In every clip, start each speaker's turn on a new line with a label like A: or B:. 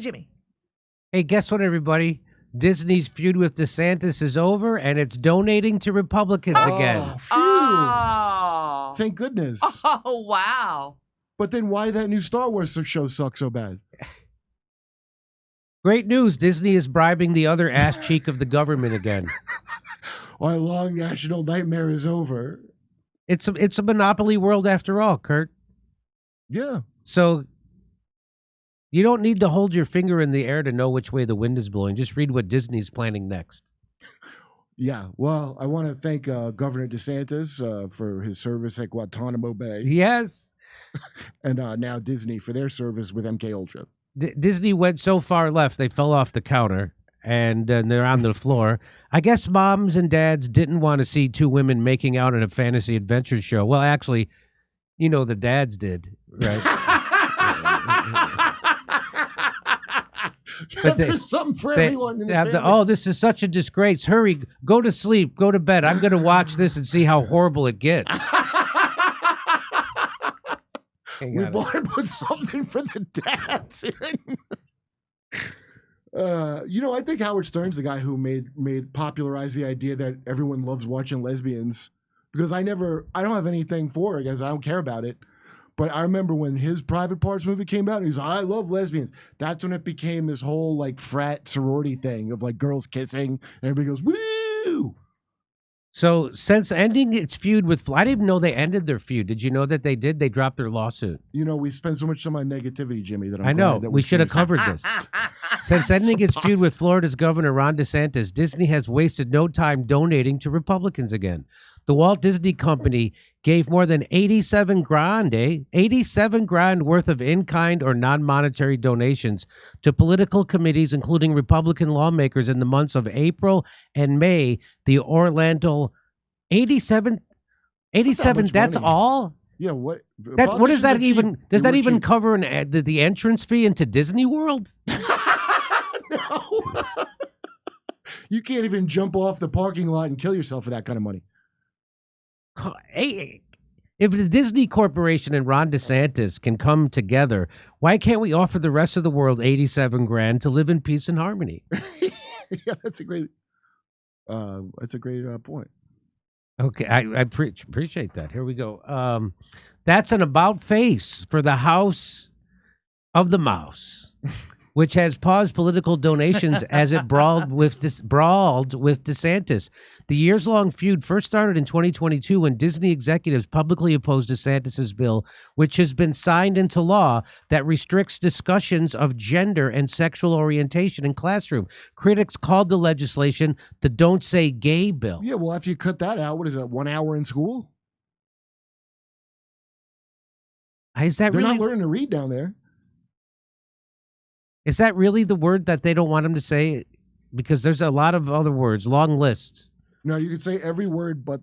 A: Jimmy.
B: Hey, guess what, everybody? Disney's feud with DeSantis is over, and it's donating to Republicans again.
C: Phew.
A: Oh.
C: Thank goodness.
A: Oh, wow.
C: But then why that new Star Wars show suck so bad?
B: Great news. Disney is bribing the other ass cheek of the government again.
C: Our long national nightmare is over.
B: It's a monopoly world after all, Kurt.
C: Yeah.
B: So you don't need to hold your finger in the air to know which way the wind is blowing. Just read what Disney's planning next.
C: Yeah. Well, I want to thank Governor DeSantis for his service at Guantanamo Bay.
B: Yes.
C: And now Disney for their service with MKUltra.
B: Disney went so far left, they fell off the counter, and they're on the floor. I guess moms and dads didn't want to see two women making out in a fantasy adventure show. Well, actually, you know, the dads did, right?
C: But there's something for everyone in the family.
B: Oh, this is such a disgrace. Hurry, go to sleep, go to bed. I'm going to watch this and see how horrible it gets.
C: We want to put something for the dads in. You know, I think Howard Stern's the guy who popularized the idea that everyone loves watching lesbians, because I don't have anything for it, because I don't care about it. But I remember when his Private Parts movie came out, he was like, I love lesbians. That's when it became this whole like frat sorority thing of like girls kissing, and everybody goes, woo!
B: So since ending its feud with, I didn't even know they ended their feud. Did you know that they did? They dropped their lawsuit.
C: You know, we spend so much time on negativity, Jimmy, that
B: I know. We should have covered this. Since ending its feud with Florida's Governor Ron DeSantis, Disney has wasted no time donating to Republicans again. The Walt Disney Company gave more than 87 grand worth of in-kind or non-monetary donations to political committees, including Republican lawmakers, in the months of April and May. The Orlando 87, that's
C: money.
B: All?
C: Yeah, what?
B: What does that even? Does that even cover the entrance fee into Disney World?
C: No. You can't even jump off the parking lot and kill yourself for that kind of money.
B: Hey, if the Disney Corporation and Ron DeSantis can come together, why can't we offer the rest of the world 87 grand to live in peace and harmony?
C: Yeah, that's a great point.
B: Okay, I appreciate that. Here we go. That's an about face for the House of the Mouse, which has paused political donations as it brawled with DeSantis. The years-long feud first started in 2022 when Disney executives publicly opposed DeSantis' bill, which has been signed into law, that restricts discussions of gender and sexual orientation in classroom. Critics called the legislation the Don't Say Gay bill.
C: Yeah, well, after you cut that out, what is it, 1 hour in school? They're not learning to read down there.
B: Is that really the word that they don't want him to say? Because there's a lot of other words, long list.
C: No, you can say every word but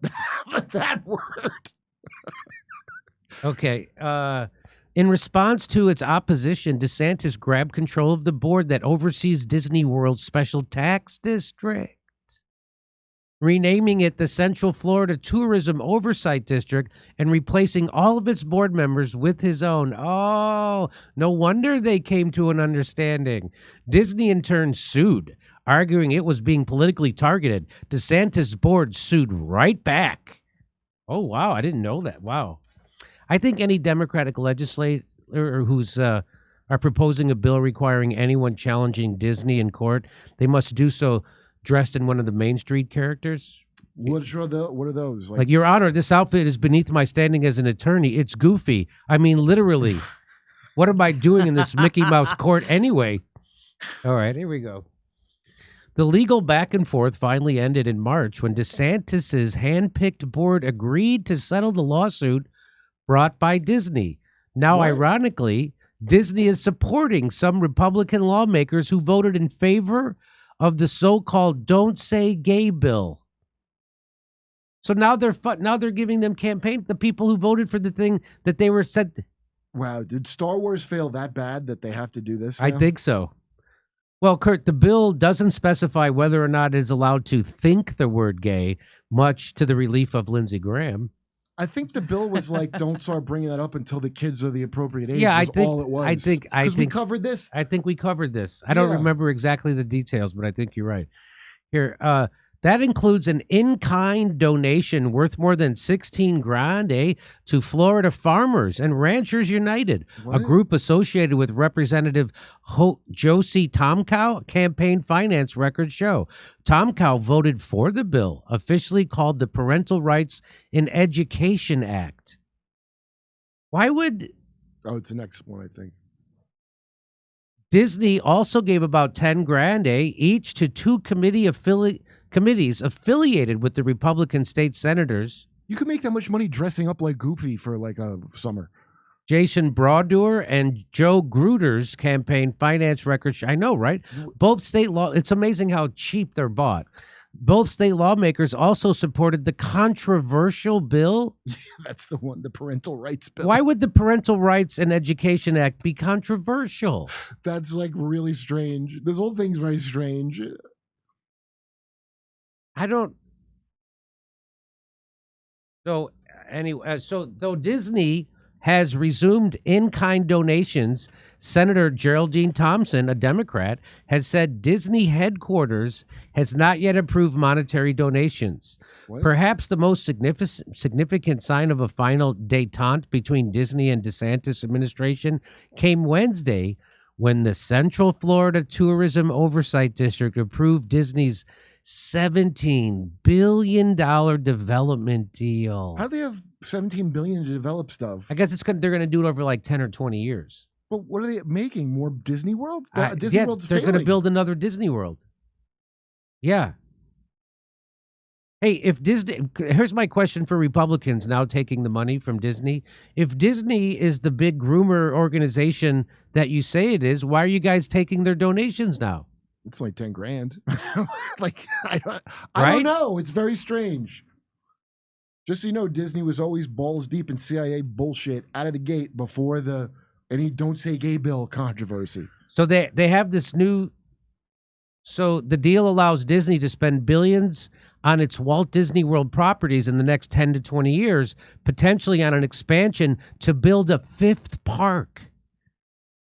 C: that word.
B: Okay. In response to its opposition, DeSantis grabbed control of the board that oversees Disney World's special tax district, renaming it the Central Florida Tourism Oversight District and replacing all of its board members with his own. Oh, no wonder they came to an understanding. Disney in turn sued, arguing it was being politically targeted. DeSantis' board sued right back. Oh, wow, I didn't know that. Wow. I think any Democratic legislator who's are proposing a bill requiring anyone challenging Disney in court, they must do so dressed in one of the Main Street characters.
C: What are those?
B: Like, Your Honor, this outfit is beneath my standing as an attorney. It's goofy. I mean, literally. What am I doing in this Mickey Mouse court anyway? All right, here we go. The legal back and forth finally ended in March when DeSantis' hand-picked board agreed to settle the lawsuit brought by Disney. Now, ironically, Disney is supporting some Republican lawmakers who voted in favor of the so-called Don't Say Gay bill. So now they're giving them campaign, the people who voted for the thing that they were said.
C: Wow, did Star Wars fail that bad that they have to do this now?
B: I think so. Well, Kurt, the bill doesn't specify whether or not it is allowed to think the word gay, much to the relief of Lindsey Graham.
C: I think the bill was like, don't start bringing that up until the kids are the appropriate age.
B: Yeah, I
C: was
B: think
C: all it was.
B: I think
C: we covered this.
B: I think we covered this. I don't
C: Yeah.
B: remember exactly the details, but I think you're right. Here, that includes an in-kind donation worth more than 16 grand to Florida Farmers and Ranchers United,
C: What?
B: a group associated with Representative Josie Tomkow. Campaign finance records show Tomkow voted for the bill, officially called the Parental Rights in Education Act. Why would...
C: Oh, it's the next one, I think.
B: Disney also gave about 10 grand each to two committees affiliated with the Republican state senators.
C: You could make that much money dressing up like Goofy for like a summer.
B: Jason Brodeur and Joe Gruder's campaign finance records. I know, right? Both state law. It's amazing how cheap they're bought. Both state lawmakers also supported the controversial bill.
C: That's the one, the parental rights bill.
B: Why would the Parental Rights and Education Act be controversial?
C: That's like really strange. This whole thing's very strange.
B: I don't. So anyway, though Disney has resumed in-kind donations, Senator Geraldine Thompson, a Democrat, has said Disney headquarters has not yet approved monetary donations.
C: What?
B: Perhaps the most significant sign of a final détente between Disney and DeSantis administration came Wednesday when the Central Florida Tourism Oversight District approved Disney's $17 billion development deal.
C: How do they have $17 billion to develop stuff?
B: I guess they're going to do it over like 10 or 20 years.
C: But what are they making? More Disney World? Disney
B: Yeah,
C: World's
B: they're going to
C: failing.
B: build another Disney World. Yeah. Hey, if Disney, here's my question for Republicans now taking the money from Disney. If Disney is the big groomer organization that you say it is, why are you guys taking their donations now?
C: It's like 10 grand. Like, I
B: Right?
C: don't know. It's very strange. Just so you know, Disney was always balls deep in CIA bullshit out of the gate before the any Don't Say Gay bill controversy.
B: So they have this new. So the deal allows Disney to spend billions on its Walt Disney World properties in the next 10 to 20 years, potentially on an expansion to build a fifth park.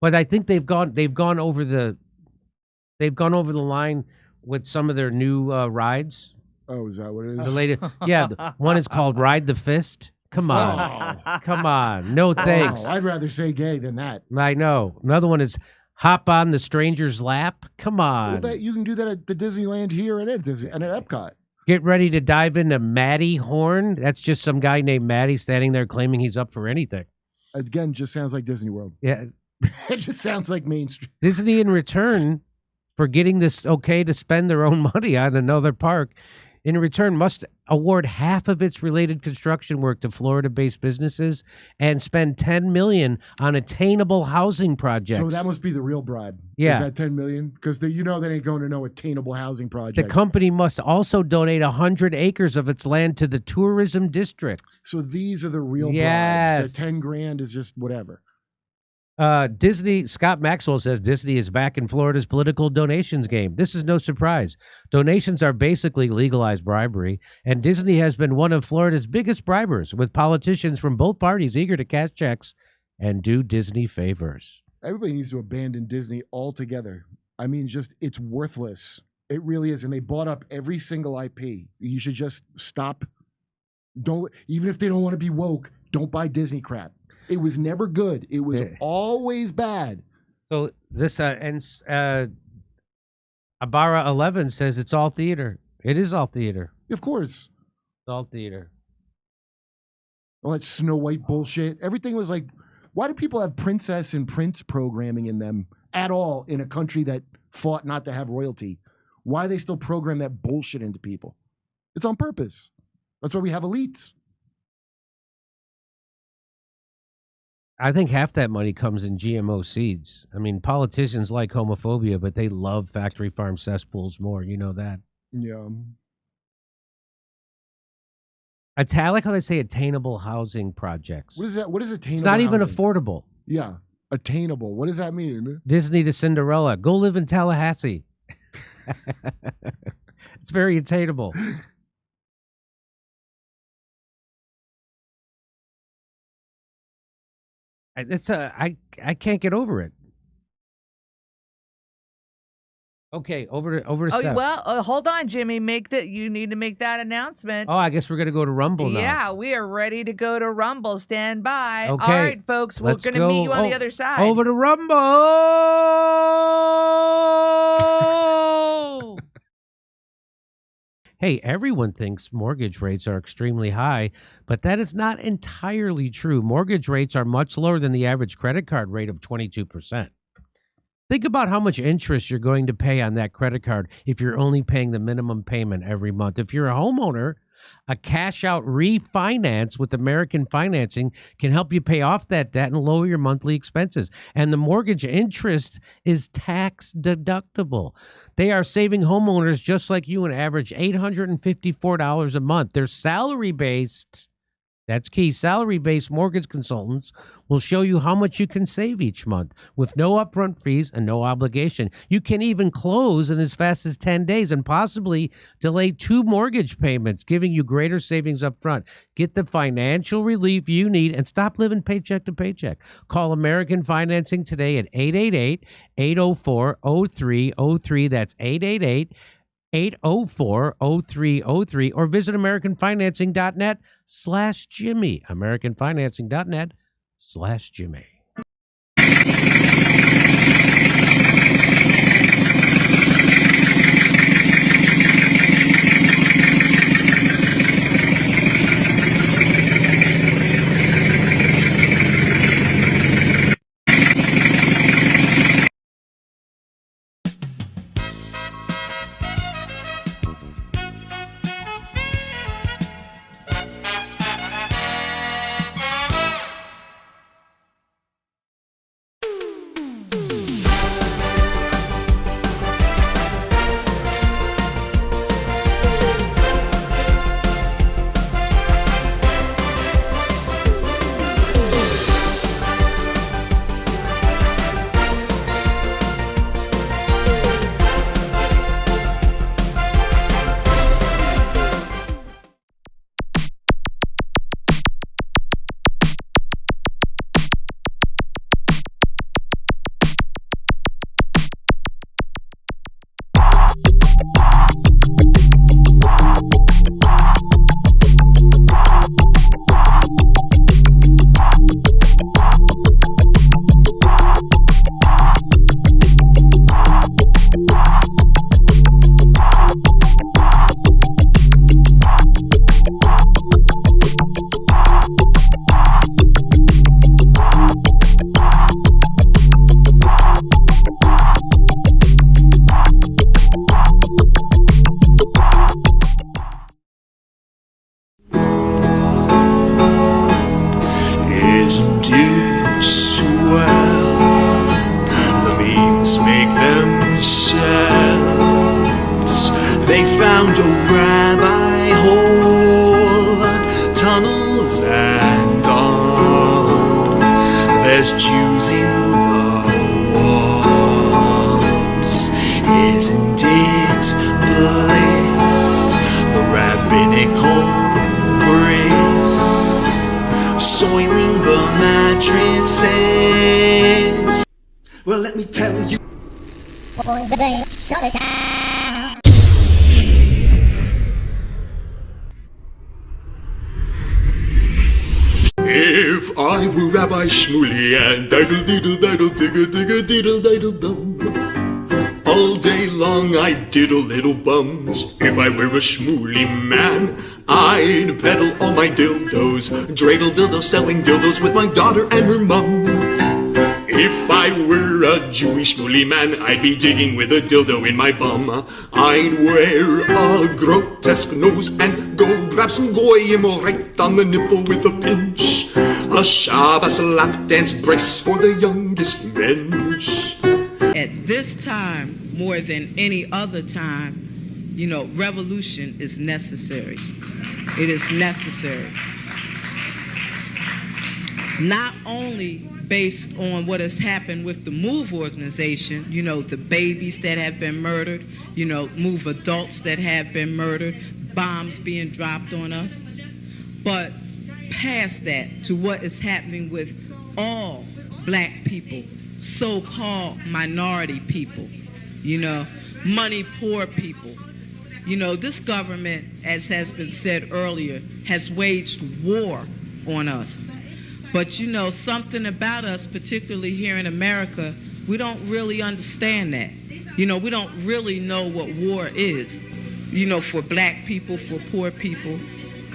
B: But I think they've gone over the line with some of their new rides.
C: Oh, is that what it is?
B: The latest, yeah, one is called Ride the Fist. Come on, come on, no thanks.
C: Wow, I'd rather say gay than that.
B: I know. Another one is Hop on the Stranger's Lap. Come on.
C: Well, you can do that at the Disneyland here and at Epcot.
B: Get ready to dive into Matty Horn. That's just some guy named Matty standing there claiming he's up for anything.
C: Again, just sounds like Disney World.
B: Yeah,
C: It just sounds like Main Street.
B: Disney in return for getting this okay to spend their own money on another park, in return must award half of its related construction work to Florida-based businesses and spend $10 million on attainable housing projects.
C: So that must be the real bribe.
B: Yeah.
C: Is that $10 million? Because they ain't going to no attainable housing
B: The
C: projects.
B: company must also donate 100 acres of its land to the tourism district.
C: So these are the real
B: Yes.
C: bribes. The 10 grand is just whatever.
B: Disney, Scott Maxwell says Disney is back in Florida's political donations game. This is no surprise. Donations are basically legalized bribery, and Disney has been one of Florida's biggest bribers, with politicians from both parties eager to cash checks and do Disney favors.
C: Everybody needs to abandon Disney altogether. I mean, just it's worthless. It really is. And they bought up every single IP. You should just stop. Even if they don't want to be woke, don't buy Disney crap. It was never good. It was always bad.
B: So this Abara 11 says it's all theater. It is all theater.
C: Of course.
B: It's all theater.
C: All that Snow White bullshit. Everything was like, why do people have princess and prince programming in them at all in a country that fought not to have royalty? Why they still program that bullshit into people? It's on purpose. That's why we have elites.
B: I think half that money comes in GMO seeds. I mean, politicians like homophobia, but they love factory farm cesspools more. You know that.
C: Yeah.
B: I like how they say attainable housing projects.
C: What is that? What is attainable?
B: It's not even
C: housing?
B: affordable.
C: Yeah. Attainable. What does that mean?
B: Disney to Cinderella. Go live in Tallahassee. It's very attainable. I can't get over it. Okay, over to Steph.
A: Oh, well, hold on, Jimmy. You need to make that announcement.
B: Oh, I guess we're gonna go to Rumble now.
A: Yeah, we are ready to go to Rumble. Stand by.
B: Okay,
A: all right, folks, we're going to meet you on the other side.
B: Over to Rumble. Hey, everyone thinks mortgage rates are extremely high, but that is not entirely true. Mortgage rates are much lower than the average credit card rate of 22%. Think about how much interest you're going to pay on that credit card if you're only paying the minimum payment every month. If you're a homeowner, a cash-out refinance with American Financing can help you pay off that debt and lower your monthly expenses. And the mortgage interest is tax deductible. They are saving homeowners just like you an average $854 a month. They're salary-based. That's key. Salary-based mortgage consultants will show you how much you can save each month with no upfront fees and no obligation. You can even close in as fast as 10 days and possibly delay 2 mortgage payments, giving you greater savings up front. Get the financial relief you need and stop living paycheck to paycheck. Call American Financing today at 888-804-0303. That's 888-804-0303 or visit AmericanFinancing.net/Jimmy. AmericanFinancing.net/Jimmy.
D: If I were Rabbi Shmuley and diddle diddle diddle digga digga diddle diddle dum, all day long I'd diddle little bums. If I were a Shmuley man, I'd peddle all my dildos, dreidel dildos, selling dildos with my daughter and her mum. If I were a Jewish Shmuley man, I'd be digging with a dildo in my bum. I'd wear a grotesque nose and go grab some goyim right on the nipple with a pinch. A Shabbos lap dance brace for the youngest mensch.
E: At this time, more than any other time, you know, revolution is necessary. It is necessary. Not only based on what has happened with the MOVE organization, you know, the babies that have been murdered, you know, MOVE adults that have been murdered, bombs being dropped on us, but past that to what is happening with all black people, so-called minority people, money poor people. This government, as has been said earlier, has waged war on us. But something about us, particularly here in America, we don't really understand that. We don't really know what war is, for black people, for poor people,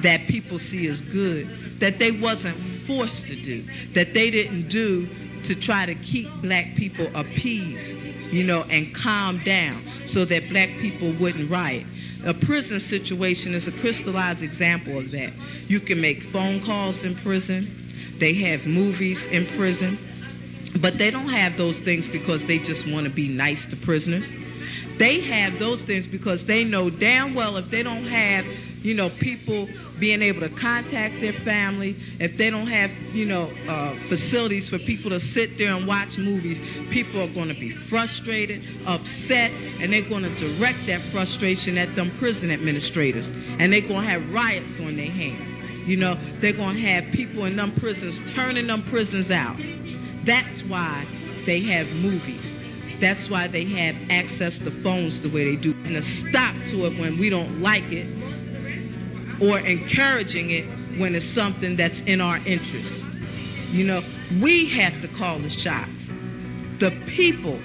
E: that people see as good, that they wasn't forced to do, that they didn't do to try to keep black people appeased, and calm down so that black people wouldn't riot. A prison situation is a crystallized example of that. You can make phone calls in prison. They have movies in prison. But they don't have those things because they just want to be nice to prisoners. They have those things because they know damn well if they don't have, people being able to contact their family, if they don't have, facilities for people to sit there and watch movies, people are going to be frustrated, upset, and they're going to direct that frustration at them prison administrators. And they're going to have riots on their hands. They're going to have people in them prisons turning them prisons out. That's why they have movies. That's why they have access to phones the way they do. And a stop to it when we don't like it, or encouraging it when it's something that's in our interest. We have to call the shots. The people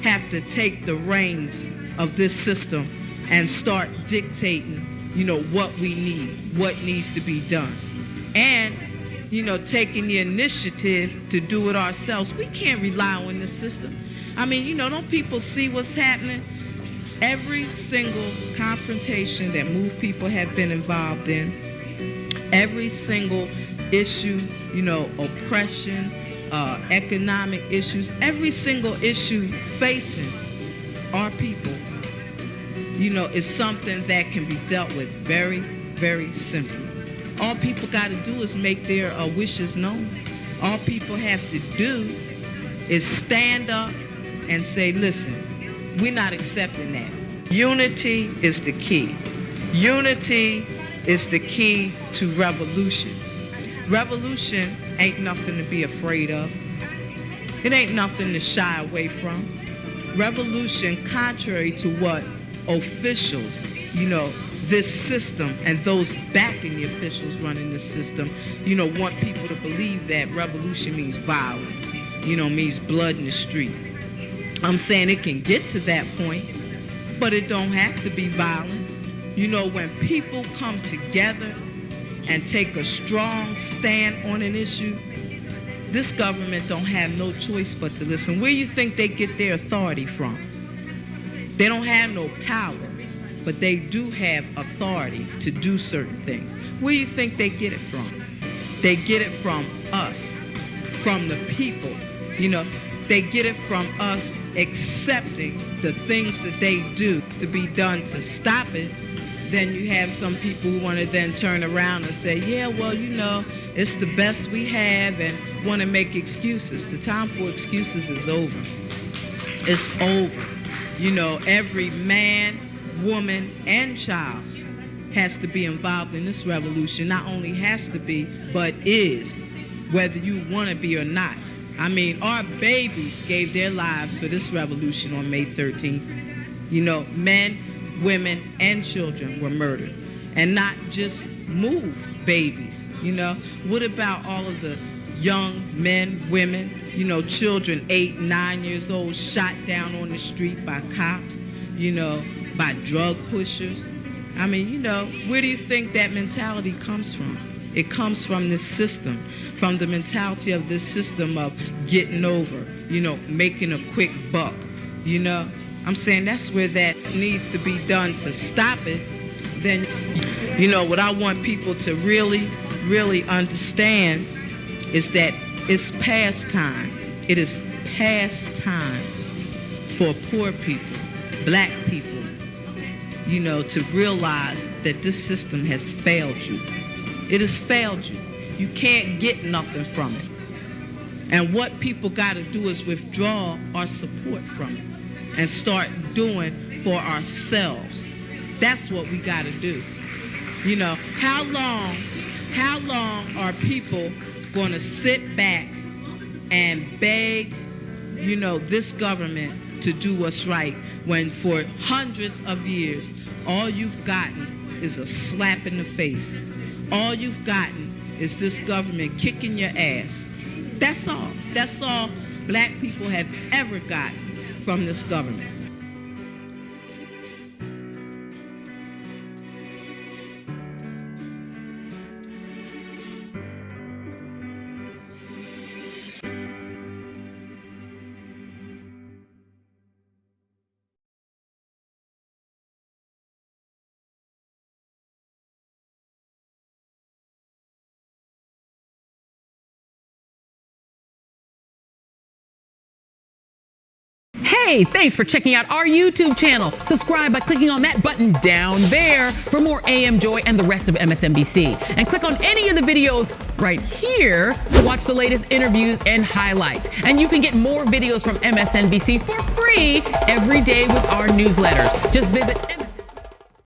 E: have to take the reins of this system and start dictating, what we need, what needs to be done. And taking the initiative to do it ourselves. We can't rely on this system. Don't people see what's happening? Every single confrontation that MOVE people have been involved in, every single issue, oppression, economic issues, every single issue facing our people, is something that can be dealt with very, very simply. All people got to do is make their wishes known. All people have to do is stand up and say, listen, we're not accepting that. Unity is the key. Unity is the key to revolution. Revolution ain't nothing to be afraid of. It ain't nothing to shy away from. Revolution, contrary to what officials, this system and those backing the officials running the system, want people to believe that revolution means violence, means blood in the street. I'm saying it can get to that point, but it don't have to be violent. When people come together and take a strong stand on an issue, this government don't have no choice but to listen. Where you think they get their authority from? They don't have no power, but they do have authority to do certain things. Where you think they get it from? They get it from us, from the people. They get it from us accepting the things that they do to be done to stop it. Then you have some people who want to then turn around and say, yeah, well, it's the best we have, and want to make excuses. The time for excuses is over. It's over. Every man, woman, and child has to be involved in this revolution. Not only has to be, but is, whether you want to be or not. Our babies gave their lives for this revolution on May 13th. Men, women, and children were murdered. And not just MOVE babies. What about all of the young men, women, children 8, 9 years old shot down on the street by cops, by drug pushers? Where do you think that mentality comes from? It comes from this system, from the mentality of this system of getting over, making a quick buck, I'm saying that's where that needs to be done to stop it. Then, what I want people to really, really understand is that it's past time. It is past time for poor people, black people, to realize that this system has failed you. It has failed you. You can't get nothing from it. And what people got to do is withdraw our support from it and start doing for ourselves. That's what we got to do. How long are people going to sit back and beg, you know, this government to do what's right, when for hundreds of years, all you've gotten is a slap in the face. All you've gotten is this government kicking your ass. That's all. That's all black people have ever gotten from this government.
F: Hey, thanks for checking out our YouTube channel. Subscribe by clicking on that button down there for more AM Joy and the rest of MSNBC. And click on any of the videos right here to watch the latest interviews and highlights. And you can get more videos from MSNBC for free every day with our newsletters. Just visit